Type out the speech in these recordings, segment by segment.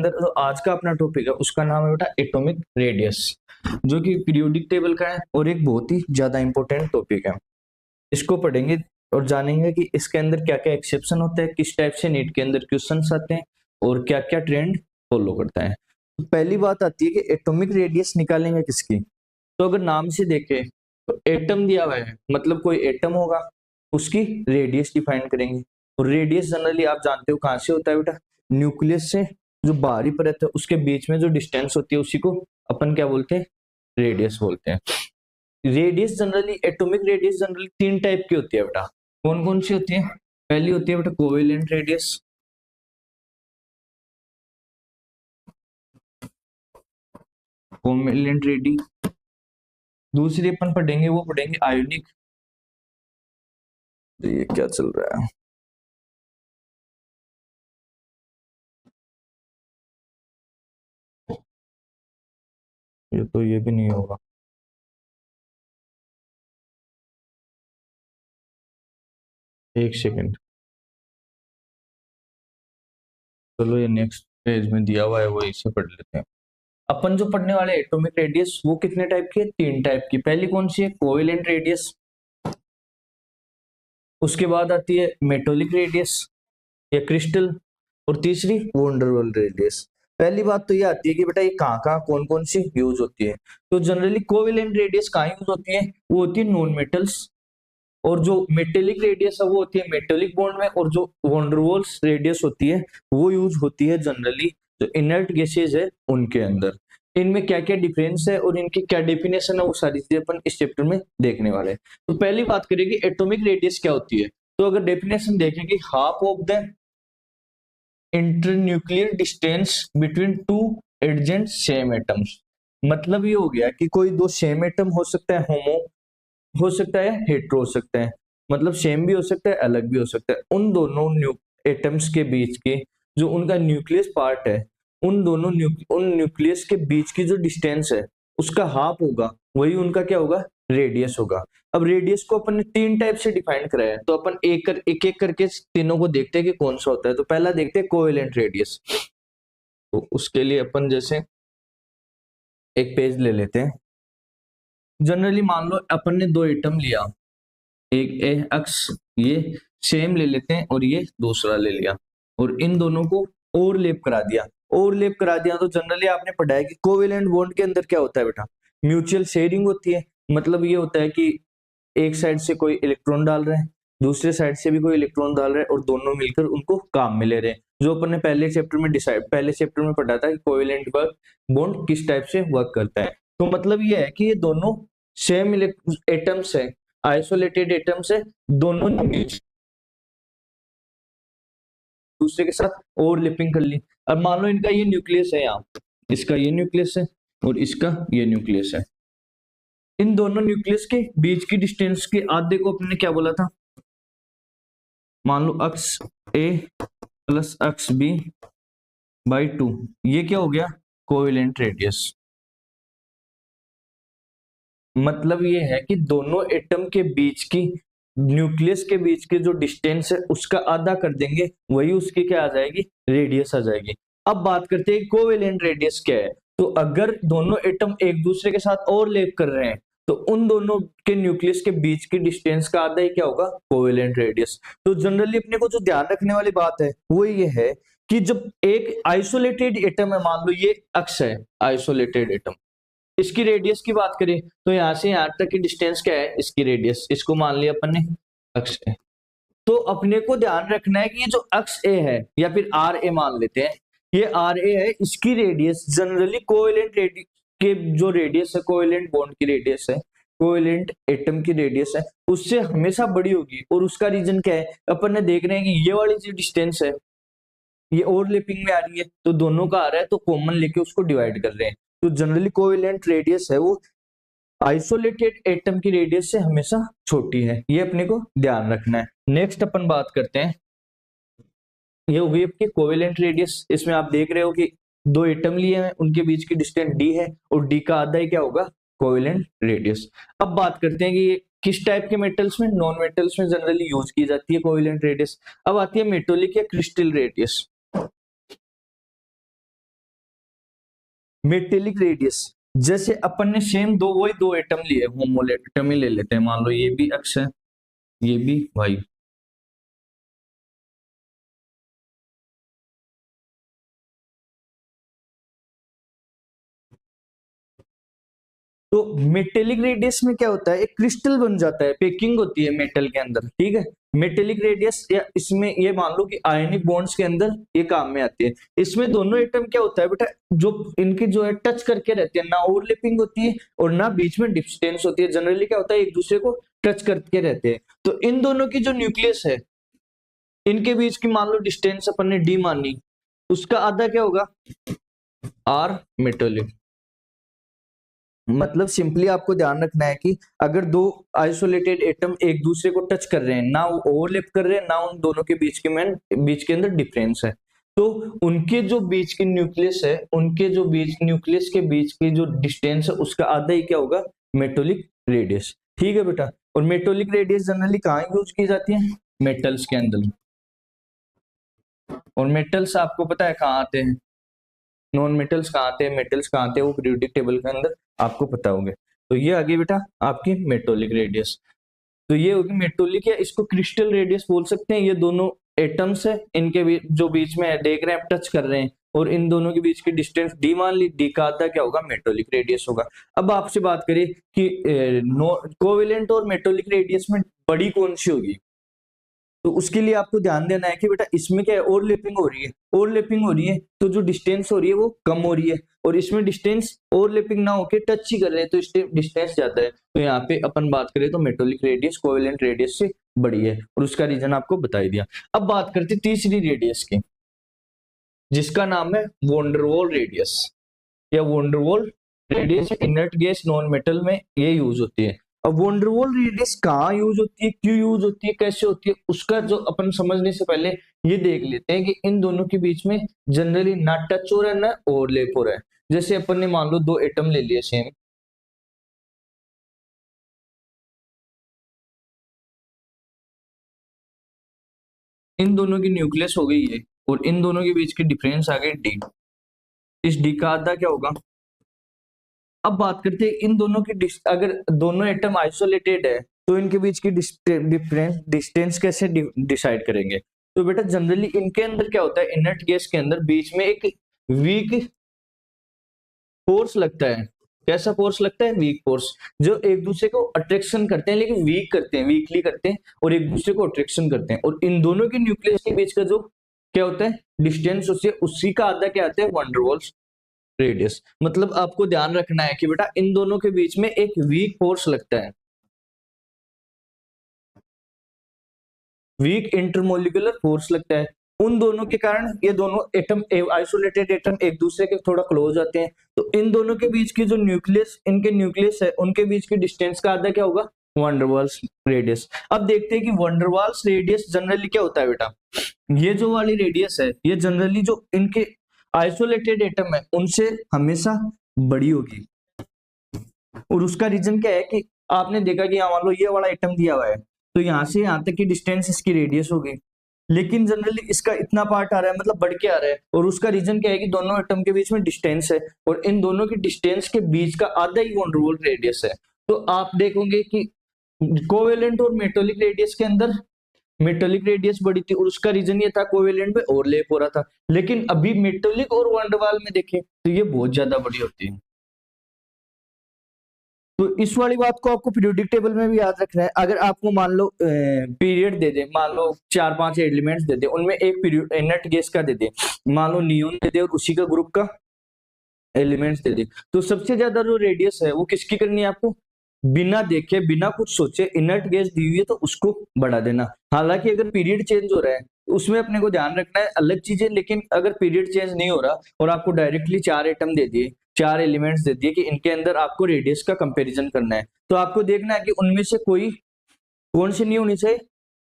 अंदर जो आज का अपना टॉपिक है उसका नाम है बेटा एटॉमिक रेडियस, जो कि पीरियोडिक टेबल का है और एक बहुत ही ज्यादा इंपॉर्टेंट टॉपिक है। इसको पढ़ेंगे और जानेंगे कि इसके अंदर क्या क्या एक्सेप्शन होता है, किस टाइप से नीट के अंदर क्वेश्चंस आते हैं और क्या क्या ट्रेंड फॉलो करता है। तो पहली बात आती है कि एटॉमिक रेडियस निकालेंगे किसकी। तो अगर नाम से देखें तो एटम दिया हुआ है, मतलब कोई एटम होगा, उसकी रेडियस डिफाइन करेंगे। और रेडियस जनरली आप जानते हो कहां से होता है बेटा, न्यूक्लियस से जो बाहरी परत है उसके बीच में जो डिस्टेंस होती है उसी को अपन क्या बोलते हैं, रेडियस बोलते हैं। Radius generally, atomic radius generally 3 type की होती है बेटा। कौन कौन सी होती है? पहली होती है बेटा कोवेलेंट रेडियस, कोवेलेंट रेडी। दूसरी अपन पढ़ेंगे, वो पढ़ेंगे आयोनिक। ये क्या चल रहा है, ये तो ये भी नहीं होगा। एक सेकंड, चलो ये नेक्स्ट पेज में दिया हुआ है वो इसे पढ़ लेते हैं। अपन जो पढ़ने वाले एटॉमिक रेडियस वो कितने टाइप की है? 3 टाइप की। पहली कौन सी है? Covalent radius. उसके बाद आती है मेटोलिक रेडियस या क्रिस्टल, और तीसरी वंडरवॉल रेडियस। पहली बात तो ये आती है कि बेटा ये कहाँ कहाँ कौन कौन सी यूज होती है। तो जनरली कोवेलेंट रेडियस कहाँ यूज होती है? वो होती है नॉन मेटल्स। और जो मेटेलिक रेडियस है वो होती है मेटेलिक बॉन्ड में। और जो वंडरवॉल्स रेडियस होती है वो यूज होती है जनरली जो इनर्ट गैसेज है उनके अंदर। इनमें क्या क्या डिफरेंस है और इनकी क्या डेफिनेशन है वो सारी चीजें अपन इस चैप्टर में देखने वाले हैं। तो पहली बात करेंगे एटॉमिक रेडियस क्या होती है। तो अगर डेफिनेशन देखेंगे, half of the internuclear distance between two adjacent same atoms. मतलब ये हो गया कि कोई दो सेम एटम हो सकता है, होमो हो सकता है, हेट्रो हो सकता है। मतलब सेम भी हो सकता है, अलग भी हो सकता है। उन दोनों एटम्स के बीच के जो उनका न्यूक्लियस पार्ट है, उन दोनों उन न्यूक्लियस के बीच की जो डिस्टेंस है उसका हाफ होगा, वही उनका क्या होगा, रेडियस होगा। अब रेडियस को अपन ने 3 टाइप से डिफाइन कराया है, तो अपन एक एक करके तीनों को देखते हैं कि कौन सा होता है। तो पहला देखते हैं कोवेलेंट रेडियस। तो उसके लिए अपन जैसे एक पेज ले लेते हैं। जनरली मान लो अपन ने 2 एटम लिया, एक ए अक्स, ये सेम ले लेते हैं और ये दूसरा ले लिया, और इन दोनों को ओवरलैप करा दिया। ओवरलैप करा दिया तो जनरली आपने पढ़ा है कि कोवेलेंट बॉन्ड के अंदर क्या होता है बेटा, म्यूचुअल शेयरिंग होती है। मतलब ये होता है कि एक साइड से कोई इलेक्ट्रॉन डाल रहे हैं, दूसरे साइड से भी कोई इलेक्ट्रॉन डाल रहे हैं, और दोनों मिलकर उनको काम में ले रहे हैं। जो अपन ने पहले चैप्टर में पढ़ा था कि कोवेलेंट बॉन्ड किस टाइप से वर्क करता है। तो मतलब ये है कि ये दोनों सेम एटम्स है, आइसोलेटेड एटम्स है, दोनों ने दूसरे के साथ ओवरलैपिंग कर ली। अब मान लो इनका ये न्यूक्लियस है, यहाँ इसका ये न्यूक्लियस है और इसका ये न्यूक्लियस है। इन दोनों न्यूक्लियस के बीच की डिस्टेंस के आधे को अपने क्या बोला था, मान लो अक्स ए प्लस अक्स बी बाई 2, ये क्या हो गया, कोवेलेंट रेडियस। मतलब ये है कि दोनों एटम के बीच की, न्यूक्लियस के बीच की जो डिस्टेंस है उसका आधा कर देंगे, वही उसकी क्या आ जाएगी, रेडियस आ जाएगी। अब बात करते हैं कोवेलेंट रेडियस क्या है। तो अगर दोनों एटम एक दूसरे के साथ ओवरलैप कर रहे हैं तो उन दोनों के न्यूक्लियस के बीच की डिस्टेंस का आधा ही क्या होगा, कोवेलेंट रेडियस। तो जनरली अपने को जो ध्यान रखने वाली बात है वो ये है कि जब एक आइसोलेटेड एटम है, मान लो ये अक्स है, आइसोलेटेड एटम, इसकी रेडियस की बात करें तो यहां से यहां तक की डिस्टेंस क्या है, इसकी रेडियस, इसको मान लिया अपन ने अक्ष ए। तो अपने को ध्यान रखना है कि ये जो अक्ष ए है, या फिर आर ए मान लेते हैं, ये आर ए है, इसकी रेडियस जनरली कोवेलेंट के जो रेडियस है, कोवेलेंट बॉन्ड की रेडियस है, कोवेलेंट एटम की रेडियस है, उससे हमेशा बड़ी होगी। और उसका रीजन क्या है, अपन ने देख रहे हैं कि ये वाली जो डिस्टेंस है ये ओवरलैपिंग में आ रही है, तो दोनों का आ रहा है तो कॉमन लेके उसको डिवाइड कर रहे हैं। तो जनरली कोवेलेंट रेडियस है वो आइसोलेटेड एटम की रेडियस से हमेशा छोटी है, ये अपने को ध्यान रखना है। नेक्स्ट अपन बात करते हैं, ये हो गई आपकी कोवेलेंट रेडियस। इसमें आप देख रहे हो कि 2 एटम लिए हैं, उनके बीच की डिस्टेंस डी है और डी का आधा ही क्या होगा, कोवेलेंट रेडियस। अब बात करते हैं कि किस टाइप के मेटल्स में, नॉन मेटल्स में जनरली यूज की जाती है कोवेलेंट रेडियस। अब आती है मेटोलिक या क्रिस्टल रेडियस। मेटेलिक रेडियस, जैसे अपन ने सेम वही दो एटम लिए, होमो एटम ही ले लेते हैं, मान लो ये भी एक्स है, ये भी वाई। तो मेटेलिक रेडियस में क्या होता है, एक क्रिस्टल बन जाता है, पेकिंग होती है मेटल के अंदर, ठीक है। मेटेलिक रेडियस या इसमें ये मान लो कि आयनिक बॉन्ड्स के अंदर ये काम में आती है। इसमें दोनों एटम क्या होता है बेटा, जो इनके जो है टच करके रहते हैं, ना ओवरलैपिंग होती है और ना बीच में डिस्टेंस होती है। जनरली क्या होता है, एक दूसरे को टच करके रहते हैं। तो इन दोनों की जो न्यूक्लियस है, इनके बीच की मान लो डिस्टेंस अपन ने डी मानी, उसका आधा क्या होगा, आर मेटेलिक। मतलब सिंपली आपको ध्यान रखना है कि अगर दो आइसोलेटेड एटम एक दूसरे को टच कर रहे हैं, ना वो ओवरलैप कर रहे हैं, ना उन दोनों के बीच के अंदर डिफरेंस है, तो उनके जो बीच की न्यूक्लियस है, उनके जो बीच न्यूक्लियस के बीच की जो डिस्टेंस है, उसका आधा ही क्या होगा, मेटोलिक रेडियस। ठीक है बेटा। और मेटोलिक रेडियस जनरली कहाँ यूज की जाती है, मेटल्स के अंदर। और मेटल्स आपको पता है कहाँ आते हैं, नॉन मेटल्स कहाँ आते हैं, मेटल्स कहाँ आते हैं, वो पीरियोडिक टेबल के अंदर आपको पता होंगे। तो ये आ गई बेटा आपकी मेटोलिक रेडियस। तो ये होगी मेटोलिक, या इसको क्रिस्टल रेडियस बोल सकते हैं। ये दोनों एटम्स है, इनके जो बीच में देख रहे हैं, टच कर रहे हैं, और इन दोनों के बीच की डिस्टेंस डी मान ली, डी का आधा क्या होगा, मेटोलिक रेडियस होगा। अब आपसे बात करें कि कोवेलेंट और मेटोलिक रेडियस में बड़ी कौन सी होगी, तो उसके लिए आपको ध्यान देना है कि बेटा इसमें क्या है, ओवरलैपिंग हो रही है, ओवरलैपिंग हो रही है, तो जो डिस्टेंस हो रही है वो कम हो रही है। और इसमें डिस्टेंस ओवरलैपिंग ना होके टच ही कर रहे हैं, तो इससे डिस्टेंस ज्यादा है। तो यहाँ पे अपन बात करें तो मेटोलिक रेडियस कोवेलेंट रेडियस से बड़ी है, और उसका रीजन आपको बता ही दिया। अब बात करते तीसरी रेडियस की, जिसका नाम है वोंडरवॉल रेडियस, या van der Waals radius inert gas non metal में ये यूज होती है। अब वोंडरवॉल रेडियस कहाँ यूज होती है, क्यों यूज होती है, कैसे होती है, उसका जो अपन समझने से पहले ये देख लेते हैं कि इन दोनों के बीच में जनरली ना टच हो रहा है ना ओवरलैप हो रहा है। जैसे अपन ने मान लो दो एटम ले लिए सेम, इन दोनों की न्यूक्लियस हो गई है, और इन दोनों के बीच की डिफरेंस आ गई डी। इस डी का आधा क्या होगा। अब बात करते हैं इन दोनों की अगर दोनों एटम आइसोलेटेड है, तो इनके बीच की डिफरेंस डिस्टेंस कैसे डिसाइड करेंगे। तो बेटा जनरली इनके अंदर क्या होता है, इनर्ट गैस के अंदर बीच में एक वीक फोर्स लगता है। कैसा फोर्स लगता है, वीक फोर्स, जो एक दूसरे को अट्रैक्शन करते हैं, लेकिन वीक करते हैं, वीकली करते हैं, और एक दूसरे को अट्रैक्शन करते हैं। और इन दोनों के न्यूक्लियस के बीच का जो क्या होता है डिस्टेंस, उससे उसी का आधा क्या आता है, वंडरवॉल्स रेडियस। मतलब आपको ध्यान रखना है कि बेटा इन दोनों के बीच में एक वीक फोर्स लगता है, वीक इंटरमोलिकुलर फोर्स लगता है। उन दोनों के कारण ये दोनों एटम, आइसोलेटेड एटम एक दूसरे के थोड़ा क्लोज आते हैं। तो इन दोनों के बीच की जो न्यूक्लियस, इनके न्यूक्लियस है, उनके बीच की डिस्टेंस का आधा क्या होगा, वंडरवाल्स रेडियस। अब देखते हैं कि वंडरवाल्स रेडियस जनरली क्या होता है बेटा। ये जो वाली रेडियस है, ये जनरली जो इनके आइसोलेटेड एटम है उनसे हमेशा बड़ी होगी। और उसका रीजन क्या है कि आपने देखा कि मान लो ये वाला एटम दिया हुआ है, तो यहाँ से यहाँ तक की डिस्टेंस इसकी रेडियस होगी, लेकिन जनरली इसका इतना पार्ट आ रहा है, मतलब बढ़ के आ रहा है। और उसका रीजन क्या है कि दोनों एटम के बीच में डिस्टेंस है, और इन दोनों की डिस्टेंस के बीच का आधा ही वंडरवॉल रेडियस है। तो आप देखोगे कि कोवेलेंट और मेटोलिक रेडियस के अंदर मेटोलिक रेडियस बड़ी थी, और उसका रीजन ये था कोवेलेंट में ओवरलैप हो रहा था। लेकिन अभी मेटोलिक और वंडरवॉल में देखें तो ये बहुत ज्यादा बड़ी होती है। तो इस वाली बात को आपको पीरियोडिक टेबल में भी याद रखना है। अगर आपको मान लो पीरियड दे दे, मान लो 4-5 एलिमेंट्स दे दे, उनमें एक पीरियड इनर्ट गैस का दे दे, मान लो नियोन दे दे, और उसी का ग्रुप का एलिमेंट्स दे दे, तो सबसे ज्यादा जो रेडियस है वो किसकी करनी है आपको, बिना देखे बिना कुछ सोचे इनर्ट गैस दी हुई है तो उसको बढ़ा देना। हालांकि अगर पीरियड चेंज हो रहा है उसमें अपने को ध्यान रखना है, अलग चीज है। लेकिन अगर पीरियड चेंज नहीं हो रहा और आपको डायरेक्टली 4 एटम दे दिए, 4 एलिमेंट्स दे दिए कि इनके अंदर आपको रेडियस का कंपैरिजन करना है, तो आपको देखना है कि उनमें से कोई कौन सी नहीं होनी चाहिए,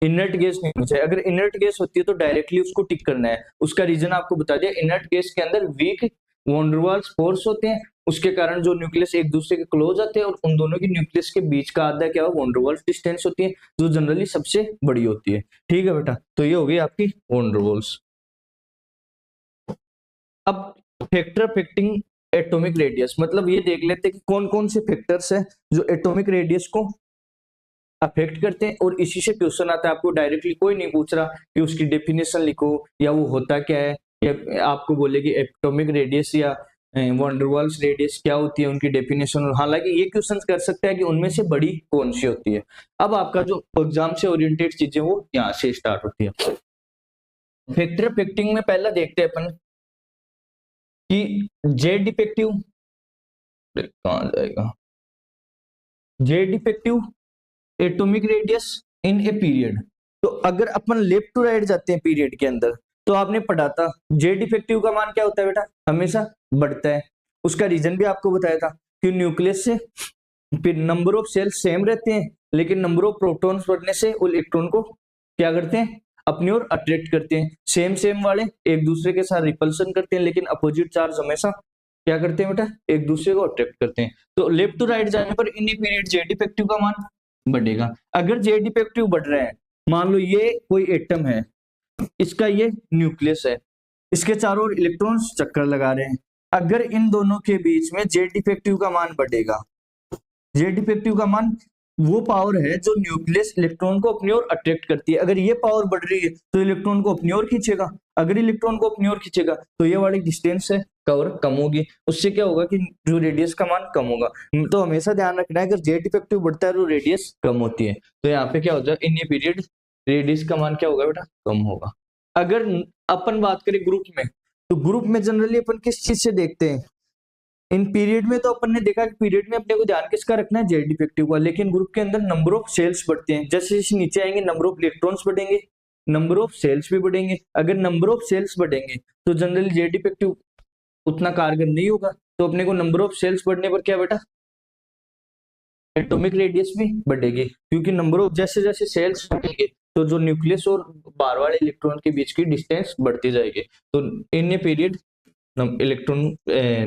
इनर्ट गैस नहीं होनी चाहिए। अगर इनर्ट गैस होती है तो डायरेक्टली उसको टिक करना है। उसका रीजन आपको बता दिया, इनर्ट गैस के अंदर वीक वॉन्डरवाल्स फोर्स होते हैं, उसके कारण जो न्यूक्लियस एक दूसरे के क्लोज आते हैं, और उन दोनों की न्यूक्लियस के बीच का आधा क्या हो, वॉन्डरवाल्स डिस्टेंस होती है, जो जनरली सबसे बड़ी होती है। ठीक है बेटा, तो ये हो गई आपकी वॉन्डरवाल्स। अब फैक्टर अफेक्टिंग एटॉमिक रेडियस। मतलब ये देख लेते हैं कि कौन कौन से फैक्टर्स है जो एटॉमिक रेडियस को अफेक्ट करते हैं, और इसी से क्वेश्चन आता है। आपको डायरेक्टली कोई नहीं पूछ रहा कि उसकी डेफिनेशन लिखो या वो होता क्या है, या आपको बोले कि एटॉमिक रेडियस या वैन डर वाल्स रेडियस क्या होती है, उनकी डेफिनेशन। हालांकि ये क्वेश्चन कर सकता है कि उनमें से बड़ी कौन सी होती है। अब आपका जो एग्जाम से ओरिएंटेड चीजें वो यहाँ से स्टार्ट होती है। फैक्टर अफेक्टिंग में पहला देखते हैं अपन कि जेड डिफेक्टिव कहां जाएगा, Z defective atomic radius in a period. तो अगर अपन लेफ्ट टू राइट जाते हैं पीरियड के अंदर, तो आपने पढ़ा था जेड इफेक्टिव का मान क्या होता है बेटा, हमेशा बढ़ता है। उसका रीजन भी आपको बताया था कि न्यूक्लियस से फिर नंबर ऑफ सेल्स सेम रहते हैं, लेकिन नंबर ऑफ प्रोटॉन्स बढ़ने से वो इलेक्ट्रॉन को क्या करते हैं, अपनी ओर अट्रैक्ट करते हैं। सेम सेम वाले एक दूसरे के साथ रिपल्सन करते हैं, लेकिन अपोजिट चार्ज हमेशा क्या करते हैं बेटा, एक दूसरे को अट्रैक्ट करते हैं। तो लेफ्ट टू राइट जाने पर इन पीरियड जेड इफेक्टिव का मान बढ़ेगा। अगर जेड इफेक्टिव बढ़ रहा है, मान लो ये कोई एटम है, इसका ये न्यूक्लियस है, इसके चारों ओर इलेक्ट्रॉन्स चक्कर लगा रहे हैं। अगर इन दोनों के बीच में जेड इफेक्टिव का मान बढ़ेगा, जेड इफेक्टिव का मान वो पावर है जो न्यूक्लियस इलेक्ट्रॉन को अपनी ओर अट्रैक्ट करती है। अगर ये पावर बढ़ रही है तो इलेक्ट्रॉन को अपनी ओर खींचेगा, अगर इलेक्ट्रॉन को अपनी ओर खींचेगा तो ये वाली डिस्टेंस है कवर कम होगी, उससे क्या होगा कि जो रेडियस का मान कम होगा। तो हमेशा ध्यान रखना है, अगर जेड इफेक्टिव बढ़ता है तो रेडियस कम होती है। तो यहाँ पे क्या होता है, इन ये पीरियड रेडियस का मान क्या होगा बेटा, कम होगा। अगर अपन बात करें ग्रुप में, तो ग्रुप में जनरली अपन किस चीज से देखते हैं, इन पीरियड में तो अपन ने देखा कि पीरियड में अपने को ध्यान किसका रखना है, जेड इफेक्टिव का। लेकिन ग्रुप के अंदर नंबर ऑफ सेल्स बढ़ते हैं, जैसे जैसे नीचे आएंगे नंबर ऑफ इलेक्ट्रॉन्स बढ़ेंगे, नंबर ऑफ सेल्स भी बढ़ेंगे। अगर नंबर ऑफ सेल्स बढ़ेंगे तो जनरली जेड इफेक्टिव उतना कारगर नहीं होगा। तो अपने को नंबर ऑफ सेल्स बढ़ने पर क्या बेटा, एटॉमिक रेडियस भी बढ़ेगी, क्योंकि नंबर ऑफ जैसे जैसे सेल्स बढ़ेंगे तो जो न्यूक्लियस और बाहर वाले इलेक्ट्रॉन के बीच की डिस्टेंस बढ़ती जाएगी। तो in a period electron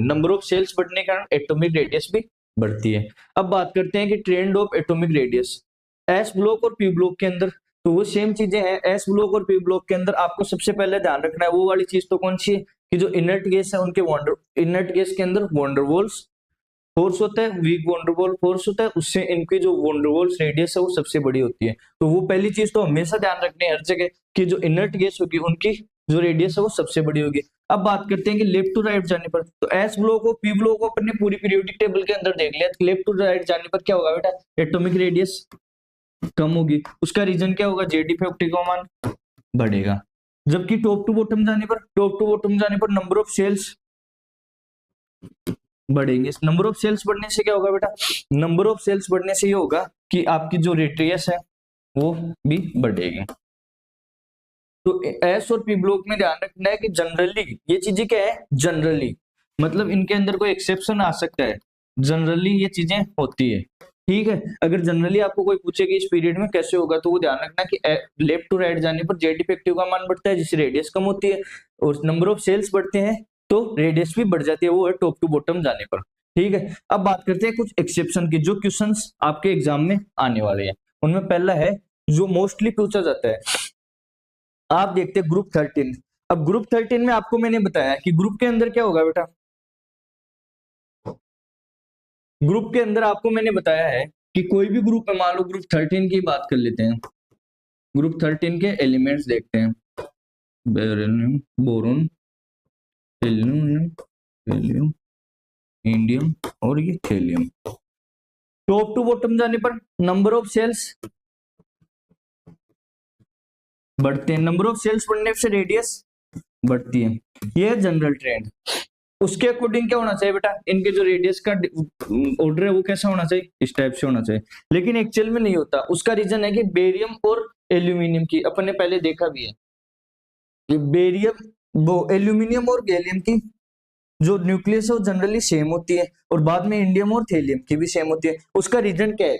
number of shells बढ़ने के कारण एटॉमिक रेडियस भी बढ़ती है। अब बात करते हैं कि trend of atomic radius S block और पी ब्लॉक के अंदर, तो वो सेम चीजें हैं। एस ब्लॉक और पी ब्लॉक के अंदर आपको सबसे पहले ध्यान रखना है वो वाली चीज तो कौन सी है कि जो इनर्ट गैस है उनके इनर्ट गैस के अंदर वॉन्डरवॉल्स फोर्स होता है, वीक वॉन्डरवॉल फोर्स होता है, उससे इनकी जो वॉन्डरवॉल्स रेडियस है वो सबसे बड़ी होती है। तो वो पहली चीज तो हमेशा ध्यान रखनी है हर जगह कि जो इनर्ट गैस होगी उनकी जो रेडियस है वो सबसे बड़ी होगी। अब बात करते हैं कि लेफ्ट टू राइट जाने पर, तो एस ब्लॉक और पी ब्लॉक को अपन ने पूरी पीरियोडिक टेबल के अंदर देख लिया। तो लेफ्ट टू राइट जाने पर क्या होगा बेटा, एटॉमिक रेडियस कम होगी। उसका रीजन क्या होगा, जेड इफेक्टिव का मान बढ़ेगा। जबकि टॉप टू बॉटम जाने पर नंबर ऑफ सेल्स बढ़ेंगे। नंबर ऑफ सेल्स बढ़ने से क्या होगा बेटा, नंबर ऑफ सेल्स बढ़ने से ये होगा कि आपकी जो रेडियस है वो भी बढ़ेगी। तो एस और पी ब्लॉक में ध्यान रखना है कि जनरली ये चीजें क्या है, जनरली मतलब इनके अंदर कोई एक्सेप्शन आ सकता है, जनरली ये चीजें होती है। ठीक है, अगर जनरली आपको कोई पूछे कि इस पीरियड में कैसे होगा, तो वो ध्यान रखना कि लेफ्ट टू राइट जाने पर जेड इफेक्टिव का मान बढ़ता है जिससे रेडियस कम होती है, और नंबर ऑफ सेल्स बढ़ते हैं तो रेडियस भी बढ़ जाती है, वो है टॉप टू बॉटम जाने पर। ठीक है, अब बात करते हैं कुछ एक्सेप्शन की जो क्वेश्चंस आपके एग्जाम में आने वाले हैं। उनमें पहला है जो मोस्टली पूछा जाता है, आप देखते हैं ग्रुप 13। अब ग्रुप 13 में आपको मैंने बताया कि ग्रुप के अंदर क्या होगा बेटा, ग्रुप के अंदर आपको मैंने बताया है कि कोई भी ग्रुप है, मान लो ग्रुप 13 की बात कर लेते हैं। ग्रुप 13 के एलिमेंट्स देखते हैं, बेरिलियम, बोरोन, हेलियम, इंडियम और ये थेलियम। टॉप टू बॉटम जाने पर नंबर ऑफ सेल्स बढ़ते हैं, नंबर ऑफ सेल्स बढ़ने से रेडियस बढ़ती है, ये है जनरल ट्रेंड। उसके अकॉर्डिंग क्या होना चाहिए बेटा, इनके जो रेडियस का ऑर्डर है वो कैसा होना चाहिए, इस टाइप से होना चाहिए, लेकिन एक्चुअल में नहीं होता। उसका रीजन है कि बेरियम और एल्यूमिनियम की अपन ने पहले देखा भी है कि बेरियम वो एल्यूमिनियम और गैलियम की जो न्यूक्लियस है वो जनरली सेम होती है, और बाद में इंडियम और थेलियम की भी सेम होती है। उसका रीजन क्या है,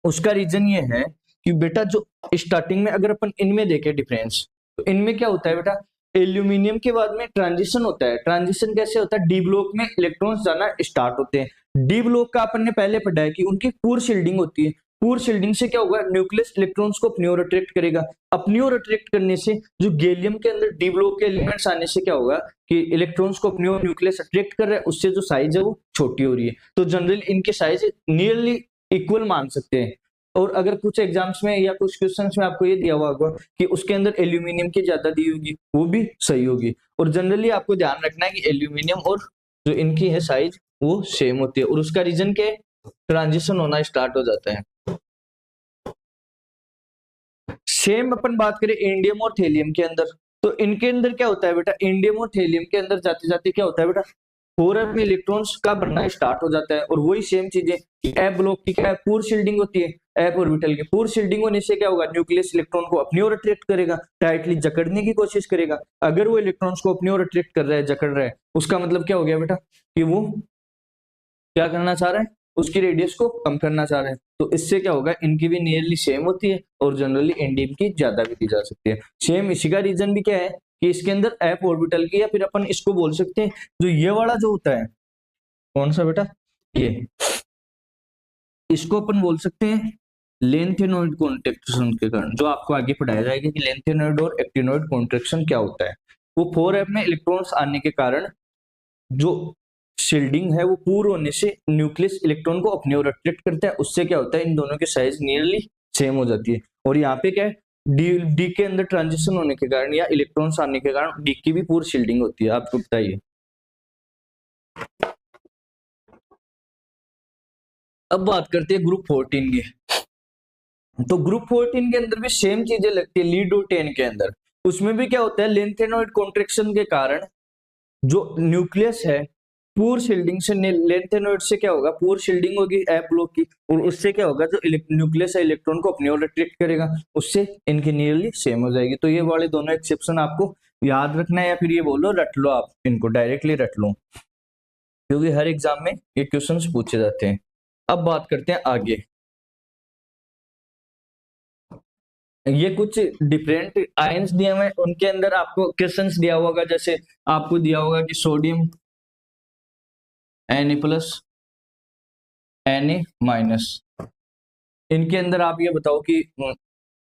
उसका रीजन ये है कि बेटा जो स्टार्टिंग में अगर अपन इनमें देखें डिफरेंस, तो इनमें क्या होता है बेटा, एल्यूमिनियम के बाद में ट्रांजिशन होता है। ट्रांजिशन कैसे होता है, डी ब्लॉक में इलेक्ट्रॉन्स जाना स्टार्ट होते हैं। डी ब्लॉक का अपन ने पहले पढ़ा है कि उनकी पूर शील्डिंग होती है, पूर शील्डिंग से क्या होगा, न्यूक्लियस इलेक्ट्रॉन्स को अपनी ओर अट्रैक्ट करेगा। अपनी ओर अट्रैक्ट करने से जो गैलियम के अंदर डी ब्लॉक के एलिमेंट्स आने से क्या होगा कि इलेक्ट्रॉन्स को अपनी ओर न्यूक्लियस अट्रैक्ट कर रहा है, उससे जो साइज है वो छोटी हो रही है। तो जनरली इनके साइज नियरली इक्वल मान सकते हैं। और अगर कुछ एग्जाम्स में या कुछ क्वेश्चंस में आपको ये दिया हुआ होगा कि उसके अंदर एल्यूमिनियम की ज्यादा दी होगी, वो भी सही होगी। और जनरली आपको ध्यान रखना है कि एल्यूमिनियम और जो इनकी है साइज वो सेम होती है, और उसका रीजन क्या है, ट्रांजिशन होना स्टार्ट हो जाता है। सेम अपन बात करें इंडियम और थेलियम के अंदर, तो इनके अंदर क्या होता है बेटा, इंडियम और थेलियम के अंदर जाते जाते क्या होता है बेटा, 4s में इलेक्ट्रॉन्स का बनना स्टार्ट हो जाता है। और वही सेम चीजें एफ ब्लॉक की क्या है, पूर शील्डिंग होती है, एफ ऑर्बिटल की पूर शील्डिंग होने से क्या होगा, न्यूक्लियस इलेक्ट्रॉन को अपनी ओर अट्रैक्ट करेगा, टाइटली जकड़ने की कोशिश करेगा। अगर वो इलेक्ट्रॉन्स को अपनी ओर अट्रैक्ट कर रहा है, जकड़ रहा है, उसका मतलब क्या हो गया बेटा कि वो क्या करना चाह रहा है, उसकी रेडियस को कम करना चाह रहे हैं। तो इससे क्या होगा, इनकी भी नियरली सेम होती है और जनरली इंडियम की ज्यादा भी दी जा सकती है। सेम इसी का रीजन भी क्या है कि इसके अंदर एफ ऑर्बिटल की, या फिर अपन इसको बोल सकते हैं जो ये वाला जो होता है, कौन सा बेटा, ये, इसको अपन बोल सकते हैं लेंथेनॉइड कॉन्ट्रैक्शन के कारण, जो आपको आगे पढ़ाया जाएगा कि लेंथेनॉइड और एक्टिनॉइड कॉन्ट्रैक्शन क्या होता है। वो 4f में इलेक्ट्रॉन्स आने के कारण जो शील्डिंग है वो पूर्ण होने से न्यूक्लियस इलेक्ट्रॉन को अपनी ओर अट्रैक्ट करता है, उससे क्या होता है, इन दोनों की साइज नियरली सेम हो जाती है। और यहाँ पे क्या है, डी के अंदर ट्रांजिशन होने के कारण या इलेक्ट्रॉन्स आने के कारण डी की भी पूरी शील्डिंग होती है। आपको बताइए, अब बात करते हैं ग्रुप 14 की। तो ग्रुप 14 के अंदर भी सेम चीजें लगती है लीड और 10 के अंदर। उसमें भी क्या होता है, लेंथेनॉइड कॉन्ट्रैक्शन के कारण जो न्यूक्लियस है पूर शील्डिंग से, लेंथेनॉइड से क्या होगा, पूर शील्डिंग होगी एफ ब्लॉक की, और उससे क्या होगा, जो न्यूक्लियस है इलेक्ट्रॉन को अपनी ओर अट्रैक्ट करेगा, उससे इनकी नियरली सेम हो जाएगी। तो ये वाले दोनों एक्सेप्शन आपको याद रखना है, या फिर ये बोलो रट लो, आप इनको डायरेक्टली रट लो, क्योंकि हर एग्जाम में ये क्वेश्चंस पूछे जाते हैं। अब बात करते हैं आगे, ये कुछ डिफरेंट आयंस दिए हुए, उनके अंदर आपको क्वेश्चंस दिया होगा, जैसे आपको दिया होगा कि सोडियम Na+, Na-, इनके अंदर आप ये बताओ कि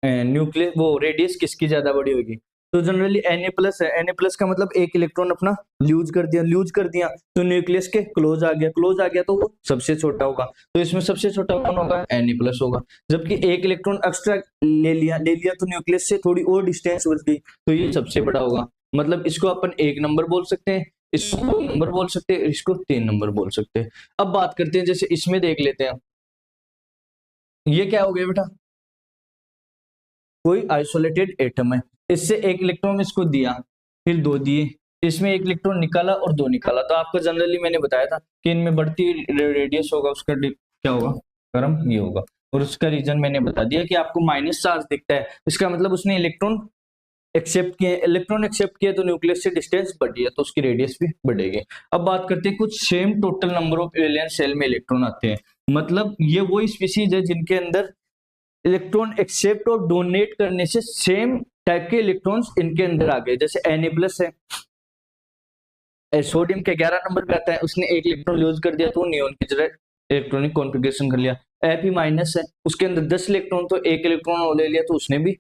न्यूक्लियस वो रेडियस किसकी ज्यादा बड़ी होगी। तो जनरली Na+ है, Na+ का मतलब एक इलेक्ट्रॉन अपना लूज कर दिया तो न्यूक्लियस के क्लोज आ गया तो वो सबसे छोटा होगा। तो इसमें सबसे छोटा कौन होगा, Na+ होगा। जबकि एक इलेक्ट्रॉन एक्स्ट्रा ले लिया तो न्यूक्लियस से थोड़ी और डिस्टेंस बढ़ गई, तो ये सबसे बड़ा होगा। मतलब इसको अपन 1 नंबर बोल सकते हैं, इसको 2 नंबर बोल सकते हैं, इसको 3 नंबर बोल सकते हैं। अब बात करते हैं, जैसे इसमें देख लेते हैं, ये क्या हो गया बेटा, कोई आइसोलेटेड एटम है, इससे एक इलेक्ट्रॉन इसको दिया, फिर 2 दिए, इसमें एक इलेक्ट्रॉन निकाला और 2 निकाला। तो आपको जनरली मैंने बताया था कि इनमें बढ़ती रेडियस होगा, उसका क्या होगा, कर्म ये होगा। और उसका रीजन मैंने बता दिया कि आपको माइनस चार्ज दिखता है, इसका मतलब उसने इलेक्ट्रॉन एक्सेप्ट किया तो न्यूक्लियस से डिस्टेंस बढ़ी है, तो उसकी रेडियस भी बढ़ेगी। अब बात करते हैं, कुछ same total number of valence shell में इलेक्ट्रॉन आते हैं। मतलब ये वो स्पीशीज है जिनके अंदर इलेक्ट्रॉन एक्सेप्ट और डोनेट करने से सेम टाइप के इलेक्ट्रॉन्स इनके अंदर आ गए। जैसे Na+ है, सोडियम के 11 नंबर पे आता है, उसने एक इलेक्ट्रॉन लूज कर दिया तो नियोन की तरह इलेक्ट्रॉनिक कॉन्फ़िगरेशन कर लिया। Fe- है, उसके अंदर 10 इलेक्ट्रॉन, तो एक इलेक्ट्रॉन और ले लिया तो उसने भी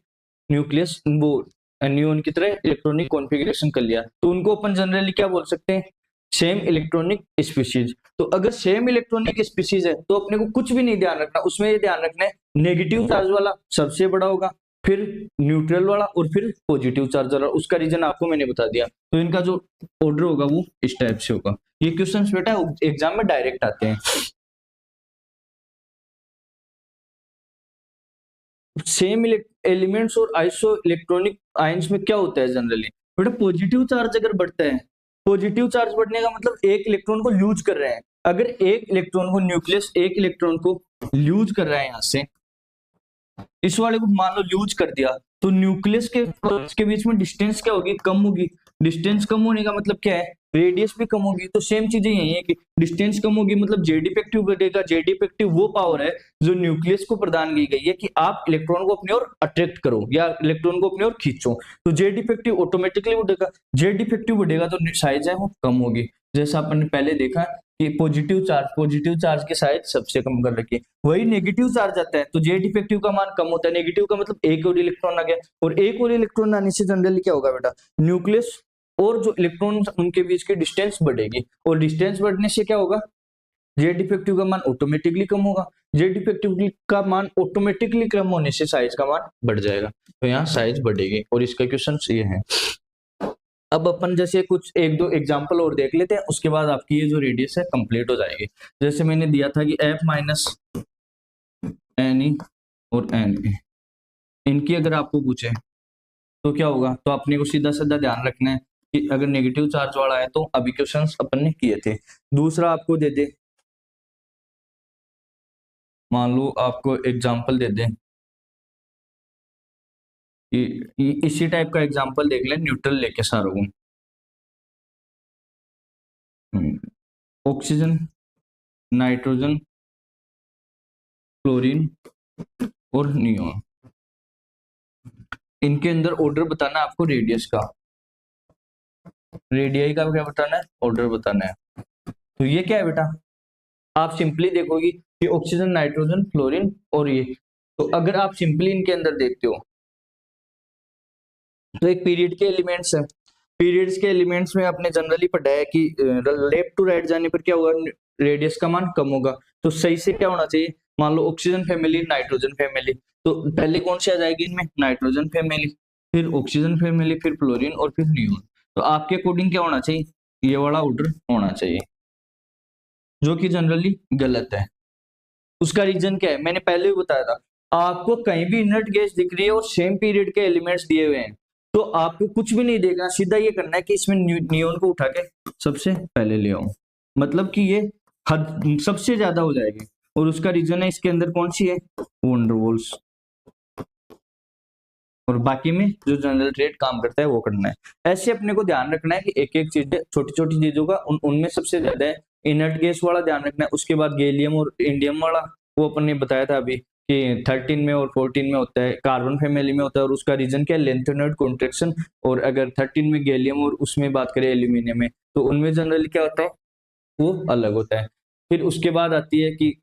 न्यूक्लियस वो नियोन की तरह इलेक्ट्रॉनिक कॉन्फ़िगरेशन कर लिया। तो उनको अपन जनरली क्या बोल सकते हैं, सेम इलेक्ट्रॉनिक स्पीशीज। तो अगर सेम इलेक्ट्रॉनिक स्पीशीज है तो अपने को कुछ भी नहीं ध्यान रखना, उसमें ये ध्यान रखना है नेगेटिव चार्ज वाला सबसे बड़ा होगा, फिर न्यूट्रल वाला और फिर पॉजिटिव चार्ज वाला। उसका रीजन आपको मैंने बता दिया। तो इनका जो ऑर्डर होगा वो इस टाइप से होगा। ये क्वेश्चंस बेटा एग्जाम में डायरेक्ट आते हैं। सेम एलिमेंट्स और आइसो इलेक्ट्रॉनिक आयंस में क्या होता है जनरली बेटा, पॉजिटिव चार्ज अगर बढ़ता है, पॉजिटिव चार्ज बढ़ने का मतलब एक इलेक्ट्रॉन को लूज कर रहे हैं। अगर एक इलेक्ट्रॉन को न्यूक्लियस एक इलेक्ट्रॉन को लूज कर रहा है, यहाँ से इस वाले को मान लो लूज कर दिया, तो न्यूक्लियस के बीच में डिस्टेंस क्या होगी, कम होगी। डिस्टेंस कम होने का मतलब क्या है, रेडियस भी कम होगी। तो सेम चीजें यही है कि डिस्टेंस कम होगी मतलब जेड इफेक्टिव बढ़ेगा। जेड इफेक्टिव वो पावर है जो न्यूक्लियस को प्रदान की गई है कि आप इलेक्ट्रॉन को अपनी ओर अट्रैक्ट करो या इलेक्ट्रॉन को अपनी ओर खींचो। तो जेड इफेक्टिव ऑटोमेटिकली बढ़ेगा, जेड इफेक्टिव बढ़ेगा तो साइज है वो कम होगी। जैसा अपन ने पहले देखा कि पॉजिटिव चार्ज की साइज सबसे कम कर रखी है। वही नेगेटिव चार्ज आता है तो जेड इफेक्टिव का मान कम होता है। नेगेटिव का मतलब एक और इलेक्ट्रॉन आ गया, और एक और इलेक्ट्रॉन आने से जनरली क्या होगा बेटा, न्यूक्लियस और जो इलेक्ट्रॉन उनके बीच की डिस्टेंस बढ़ेगी, और डिस्टेंस बढ़ने से क्या होगा, जेड इफेक्टिव का मान ऑटोमेटिकली कम होगा। जेड इफेक्टिव का मान ऑटोमेटिकली कम होने से साइज का मान बढ़ जाएगा, तो यहाँ साइज बढ़ेगी। और इसका क्वेश्चन ये है। अब अपन जैसे कुछ एक दो एग्जांपल और देख लेते हैं, उसके बाद आपकी ये जो रेडियस है कंप्लीट हो जाएगी। जैसे मैंने दिया था कि एफ माइनस एन ई और एन ए, इनकी अगर आपको पूछे तो क्या होगा, तो अपने को सीधा सीधा ध्यान रखना है कि अगर नेगेटिव चार्ज वाला है तो अभी क्वेश्चन अपन ने किए थे। दूसरा आपको दे दे, मान लो आपको एग्जाम्पल दे दे कि इसी टाइप का एग्जाम्पल देख ले, न्यूट्रल लेके सारों को, ऑक्सीजन, नाइट्रोजन, क्लोरीन और नियोन, इनके अंदर ऑर्डर बताना है आपको रेडियस का, रेडियाई का क्या बताना है, ऑर्डर बताना है। तो ये क्या है बेटा, आप सिंपली देखोगे कि ऑक्सीजन, नाइट्रोजन, क्लोरीन और ये, तो अगर आप सिंपली इनके अंदर देखते हो तो एक पीरियड के एलिमेंट्स है। पीरियड्स के एलिमेंट्स में आपने जनरली पढ़ा है कि लेफ्ट टू राइट जाने पर क्या होगा, रेडियस का मान कम होगा। तो सही से क्या होना चाहिए, मान लो ऑक्सीजन फैमिली, नाइट्रोजन फैमिली, तो पहले कौन सी आ जाएगी इनमें, नाइट्रोजन फैमिली, फिर ऑक्सीजन फैमिली, फिर क्लोरीन और फिर नियोन। तो आपके अकॉर्डिंग क्या होना चाहिए, ये वाला ऑर्डर होना चाहिए, जो कि जनरली गलत है। उसका रीजन क्या है, मैंने पहले भी बताया था, आपको कहीं भी इनर्ट गैस दिख रही है और सेम पीरियड के एलिमेंट्स दिए हुए हैं, तो आपको कुछ भी नहीं देखना, सीधा ये करना है कि इसमें नियोन को उठा के सबसे पहले ले आओ, मतलब कि ये हद सबसे ज्यादा हो जाएगी। और उसका रीजन है इसके अंदर कौन सी है, वंडरवॉल्स, और बाकी में जो जनरल रेट काम करता है वो करना है। ऐसे अपने को ध्यान रखना है कि एक एक चीज, छोटी छोटी चीजों का उनमें सबसे ज्यादा है इनर्ट गैस वाला ध्यान रखना है। उसके बाद गैलियम और इंडियम वाला, वो अपन ने बताया था अभी कि 13 में और 14 में होता है, कार्बन फैमिली में होता है, और उसका रीजन क्या है, लेंथेनॉइड कॉन्ट्रैक्शन। और अगर 13 में गैलियम और उसमें बात करें एल्यूमिनियम में, तो उनमें जनरली क्या होता है, वो अलग होता है। फिर उसके बाद आती है कि